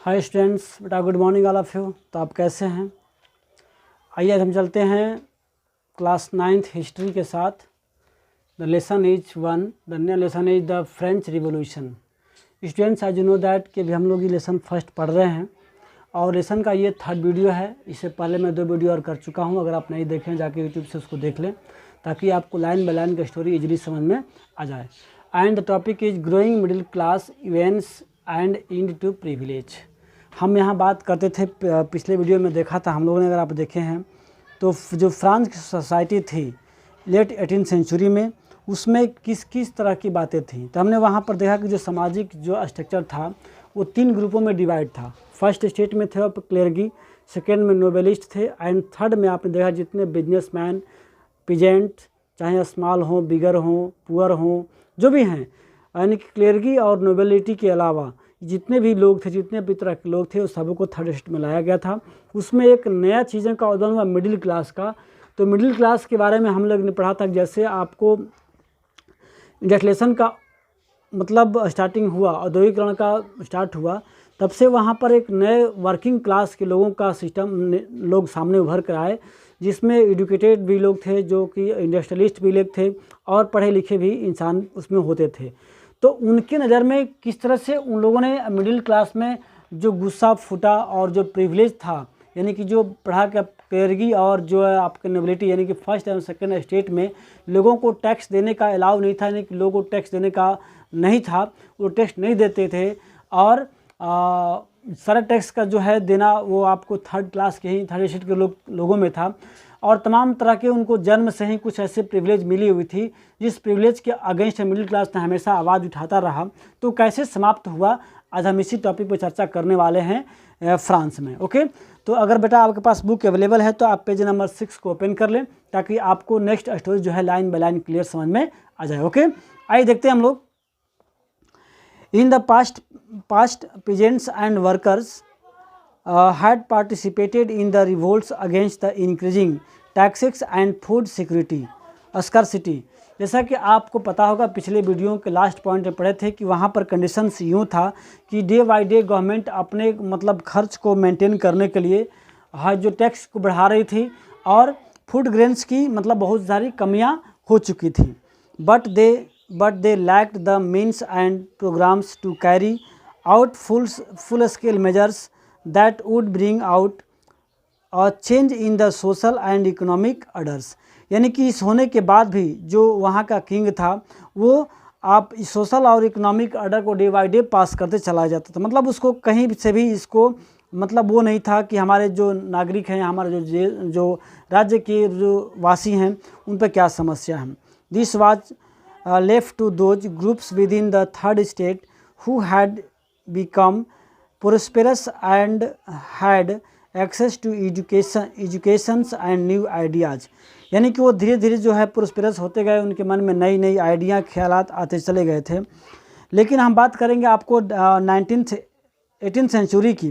Hi students, बेटा good morning all of you. तो आप कैसे हैं? आइए हम चलते हैं क्लास 9th हिस्ट्री के साथ। The lesson is one, the lesson is the French revolution. Students, आज यू नो दैट कि अभी हम लोग ये लेसन फर्स्ट पढ़ रहे हैं और लेसन का ये 3rd वीडियो है। इससे पहले मैं 2 वीडियो और कर चुका हूँ। अगर आप नहीं देखें जाके यूट्यूब से उसको देख लें ताकि आपको लाइन बाय लाइन का स्टोरी इजीली समझ में आ जाए। And the topic is growing middle class events and end to privilege. हम यहाँ बात करते थे, पिछले वीडियो में देखा था हम लोगों ने, अगर आप देखे हैं तो जो फ्रांस की सोसाइटी थी लेट 18th सेंचुरी में, उसमें किस किस तरह की बातें थी। तो हमने वहाँ पर देखा कि जो सामाजिक जो स्ट्रक्चर था वो 3 ग्रुपों में डिवाइड था। फर्स्ट स्टेट में थे क्लेर्गी, सेकेंड में नोबलिस्ट थे एंड थर्ड में आपने देखा जितने बिजनेसमैन, पीजेंट, चाहे स्मॉल हों, बिगर हों, पुअर हों, जो भी हैं, यानी कि क्लेर्गी और नोबलिटी के अलावा जितने भी लोग थे, जितने भी तरह के लोग थे, उस सबको 3rd स्टेट में लाया गया था। उसमें एक नया चीज़ों का उदाहरण हुआ मिडिल क्लास का। तो मिडिल क्लास के बारे में हम लोग ने पढ़ा था। जैसे आपको इंडस्ट्रियलाइजेशन का मतलब स्टार्टिंग हुआ, औद्योगिकरण का स्टार्ट हुआ, तब से वहाँ पर एक नए वर्किंग क्लास के लोगों का सिस्टम लोग सामने उभर कर आए, जिसमें एजुकेटेड भी लोग थे, जो कि इंडस्ट्रियलिस्ट भी लोग थे और पढ़े लिखे भी इंसान उसमें होते थे। तो उनके नज़र में किस तरह से उन लोगों ने मिडिल क्लास में जो गुस्सा फूटा और जो प्रिविलेज था, यानी कि जो पढ़ा के क्लेर्गी और जो है आपके नोबिलिटी, यानी कि फर्स्ट और सेकंड स्टेट में लोगों को टैक्स देने का अलाउ नहीं था, यानी कि लोगों को टैक्स देने का नहीं था, वो टैक्स नहीं देते थे और सारा टैक्स का जो है देना वो आपको 3rd क्लास के ही 3rd स्टेट के लोगों में था। और तमाम तरह के उनको जन्म से ही कुछ ऐसे प्रिविलेज मिली हुई थी जिस प्रिविलेज के अगेंस्ट मिडिल क्लास ने हमेशा आवाज़ उठाता रहा। तो कैसे समाप्त हुआ, आज हम इसी टॉपिक पर चर्चा करने वाले हैं फ्रांस में। ओके, तो अगर बेटा आपके पास बुक अवेलेबल है तो आप पेज नंबर 6 को ओपन कर लें ताकि आपको नेक्स्ट स्टोरी जो है लाइन बाय लाइन क्लियर समझ में आ जाए। ओके, आइए देखते हैं हम लोग। In the past peasants and workers had participated in the revolts against the increasing taxes and food scarcity। जैसा कि आपको पता होगा, पिछले वीडियो के लास्ट पॉइंट में पढ़े थे कि वहाँ पर कंडीशंस यूँ था कि डे बाय डे गवर्नमेंट अपने मतलब खर्च को मेंटेन करने के लिए जो टैक्स को बढ़ा रही थी और फूड ग्रेन्स की मतलब बहुत सारी कमियाँ हो चुकी थी। But they lacked the means and programmes to carry out full scale measures that would bring out a change in the social and economic orders। यानी कि इस होने के बाद भी जो वहाँ का किंग था वो आप सोशल और इकोनॉमिक ऑर्डर को डे बाय डे पास करते चला जाता था। मतलब उसको कहीं से भी इसको मतलब वो नहीं था कि हमारे जो नागरिक हैं, हमारे जो राज्य के जो वासी हैं, उन पर क्या समस्या है। This was left to those groups within the 3rd state who had become prosperous and had access to educations and new ideas। यानी कि वो धीरे धीरे जो है प्रोस्पेरस होते गए, उनके मन में नई नई आइडिया ख्यालात आते चले गए थे। लेकिन हम बात करेंगे आपको 18th सेंचुरी की,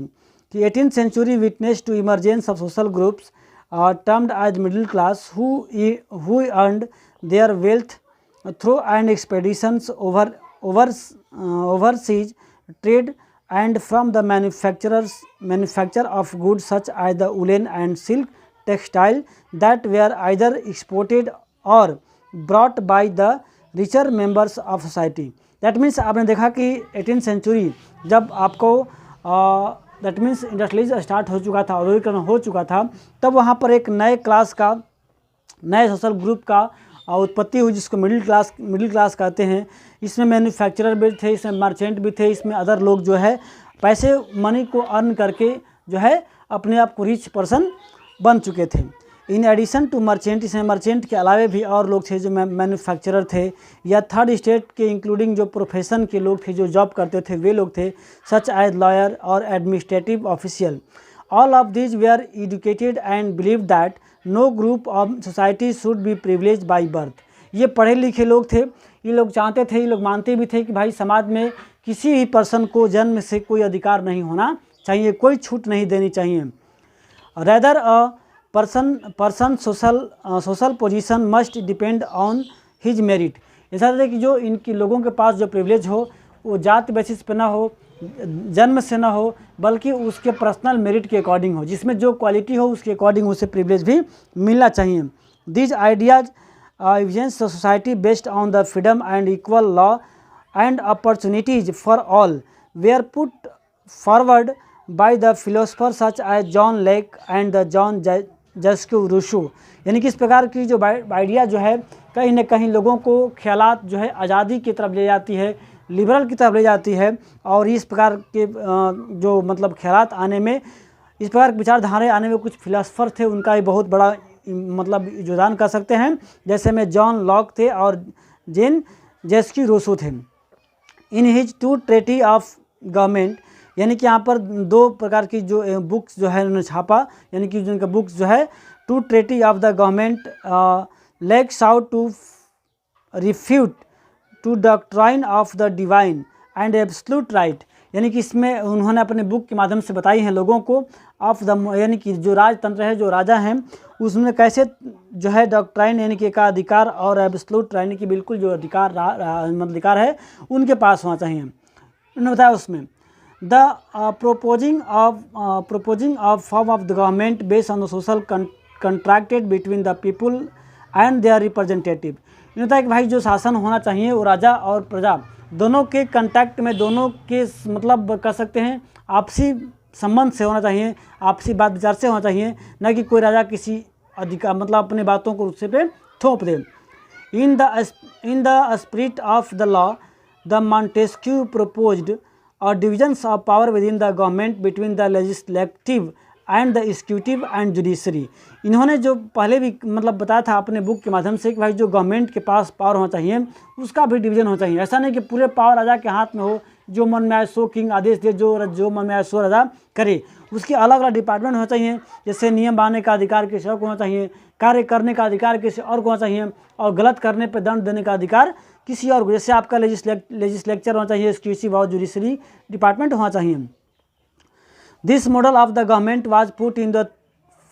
कि 18th century witness to emergence of social groups termed as middle class who earned their wealth through and expeditions overseas trade and from the manufacture of goods such as the woolen and silk textile that were either exported or brought by the richer members of society। that means आपने देखा कि 18th century जब आपको that means industrialisation start हो चुका था, औद्योगिकरण हो चुका था, तब वहाँ पर एक नए क्लास का, नए सोशल ग्रुप का उत्पत्ति हुई जिसको मिडिल क्लास कहते हैं। इसमें मैन्युफैक्चरर भी थे, इसमें मर्चेंट भी थे, इसमें अदर लोग जो है पैसे मनी को अर्न करके जो है अपने आप को रिच पर्सन बन चुके थे। इन एडिशन टू मर्चेंट, इसमें मर्चेंट के अलावे भी और लोग थे जो मैन्युफैक्चरर थे या 3rd स्टेट के इंक्लूडिंग जो प्रोफेशन के लोग थे, जो जॉब करते थे, वे लोग थे, सच एज लॉयर और administrative official. All of these they are educated and believe that no group of society should be privilege by birth. ये पढ़े लिखे लोग थे, ये लोग चाहते थे, ये लोग मानते भी थे कि भाई समाज में किसी भी पर्सन को जन्म से कोई अधिकार नहीं होना चाहिए, कोई छूट नहीं देनी चाहिए। Rather a person social position must depend on his merit. ऐसा है कि जो इनकी लोगों के पास जो प्रिविलेज हो वो जात बेसिस पे ना हो, जन्म से ना हो, बल्कि उसके पर्सनल मेरिट के अकॉर्डिंग हो, जिसमें जो क्वालिटी हो उसके अकॉर्डिंग उसे प्रिविलेज भी मिलना चाहिए। These ideas evidence society based on the freedom and equal law and opportunities for all where put forward by the philosopher such as John Locke and the Jean Jacques Rousseau. यानी कि इस प्रकार की जो idea जो है कहीं ना कहीं लोगों को ख्यालात जो है आज़ादी की तरफ ले जाती है, लिबरल की तरफ ले जाती है, और इस प्रकार के जो मतलब ख्यालात आने में, इस प्रकार विचारधाराएँ आने में कुछ फिलोसफर थे, उनका भी बहुत बड़ा मतलब योगदान कर सकते हैं, जैसे में जॉन लॉक थे और जेन जस्क्यू रूसो थे। In his two treaty of government, यानी कि यहाँ पर दो प्रकार की जो बुक्स जो है उन्होंने छापा, यानी कि जिनका बुक्स जो है two treaty of the government legs out to refute to doctrine of the divine and absolute right. यानी कि इसमें उन्होंने अपने बुक के माध्यम से बताई हैं लोगों को ऑफ द, यानी कि जो राजतंत्र है, जो राजा हैं, उसमें कैसे जो है डॉक्ट्राइन यानी कि एकाधिकार और एब्सोल्यूट यानी कि बिल्कुल जो अधिकार मतलब अधिकार है उनके पास होना चाहिए। उन्होंने बताया उसमें the proposing of form of the government based on the social contracted between the people and their representative। ये होता है कि भाई जो शासन होना चाहिए वो राजा और प्रजा दोनों के कंटैक्ट में, दोनों के मतलब कर सकते हैं आपसी संबंध से होना चाहिए, आपसी बात विचार से होना चाहिए, न कि कोई राजा किसी अधिकार मतलब अपनी बातों को उससे पे थोप दे। In the spirit of the law the Montesquieu proposed और divisions of power within the government between the legislative and the executive and judiciary। इन्होंने जो पहले भी मतलब बताया था अपने बुक के माध्यम से कि भाई जो गवर्नमेंट के पास पावर होना चाहिए उसका भी डिवीजन होना चाहिए। ऐसा नहीं कि पूरे पावर राजा के हाथ में हो, जो मन में आए सो किंग आदेश दे, जो मन में आए सो राजा करे। उसके अलग अलग डिपार्टमेंट होना चाहिए, जैसे नियम बनाने का अधिकार किसी और को होना चाहिए, कार्य करने का अधिकार किसी और को होना चाहिए, और गलत करने पर दंड देने का अधिकार किसी और को। जैसे आपका लेजिस्लेचर होना चाहिए, एक्सक्यूटिव और जुडिशरी डिपार्टमेंट होना चाहिए। This model of the government was put in the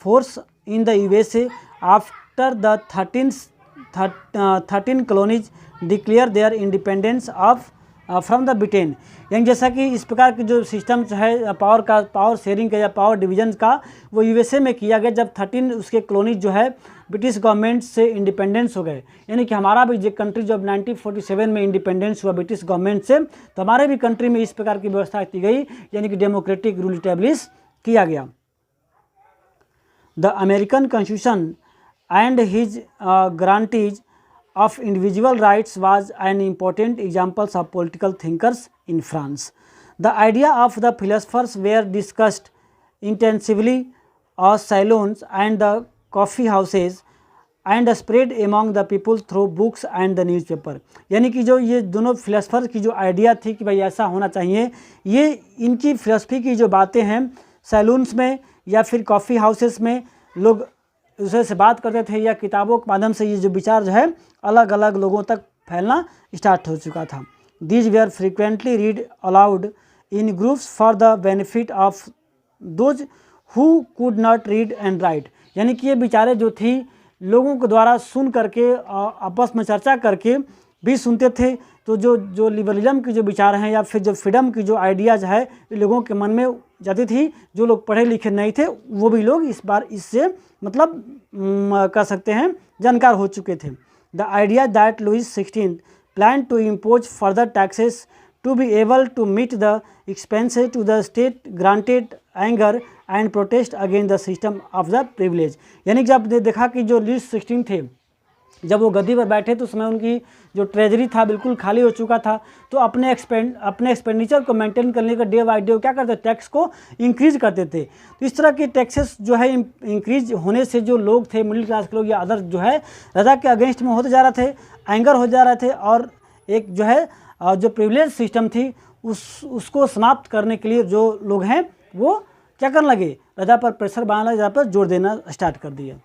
force in the USA after the 13 colonies declare their independence of from the Britain. यानी जैसा कि इस प्रकार की जो सिस्टम है पावर शेयरिंग का या पावर डिवीजन का, वो यूएसए में किया गया जब 13 उसके कॉलोनीज जो है ब्रिटिश गवर्नमेंट से इंडिपेंडेंस हो गए। यानी कि हमारा भी जो कंट्री जब 1947 में इंडिपेंडेंस हुआ ब्रिटिश गवर्नमेंट से, तो हमारे भी कंट्री में इस प्रकार की व्यवस्था की गई, यानी कि डेमोक्रेटिक रूल इस्टेब्लिश किया गया। The American constitution and his guarantees of individual rights was an important examples of political thinkers in France. The idea of the philosophers were discussed intensively as salons and the coffee houses and spread among the people through books and the newspaper। यानी कि जो ये दोनों philosopher की जो idea थी कि भाई ऐसा होना चाहिए, ये इनकी फिलोसफी की जो बातें हैं सैलून्स में या फिर कॉफ़ी हाउसेस में लोग दूसरे से बात करते थे, या किताबों के माध्यम से ये जो विचार जो है अलग अलग लोगों तक फैलना स्टार्ट हो चुका था। These where frequently read allowed in groups for the benefit of those who could not read and right. यानी कि ये विचारें जो थी लोगों के द्वारा सुन करके आपस में चर्चा करके भी सुनते थे, तो जो लिबरलिज्म की जो विचार हैं या फिर जो फ्रीडम की जो आइडियाज़ है लोगों के मन में जाती थी, जो लोग पढ़े लिखे नहीं थे वो भी लोग इस बार इससे मतलब कह सकते हैं जानकार हो चुके थे। The idea that Louis 16 plan to impose further taxes to be able to meet the expenses to the state granted anger and protest against the system of the privilege. यानी कि जब देखा कि जो लुइस 16 थे जब वो गद्दी पर बैठे तो उसमें उनकी जो ट्रेजरी था बिल्कुल खाली हो चुका था, तो अपने एक्सपेंडिचर को मेंटेन करने का डे बाई डे क्या करते, टैक्स को इंक्रीज करते थे। तो इस तरह के टैक्सेस जो है इंक्रीज होने से जो लोग थे मिडिल क्लास के लोग या अदर जो है राजा के अगेंस्ट में होते जा रहे थे, एंगर हो जा रहे थे, और एक जो है जो प्रिविलेज सिस्टम थी उसको समाप्त करने के लिए जो लोग हैं वो क्या करने लगे, राजा पर प्रेशर बनाने लगे, राजा पर जोर देना स्टार्ट कर दिया।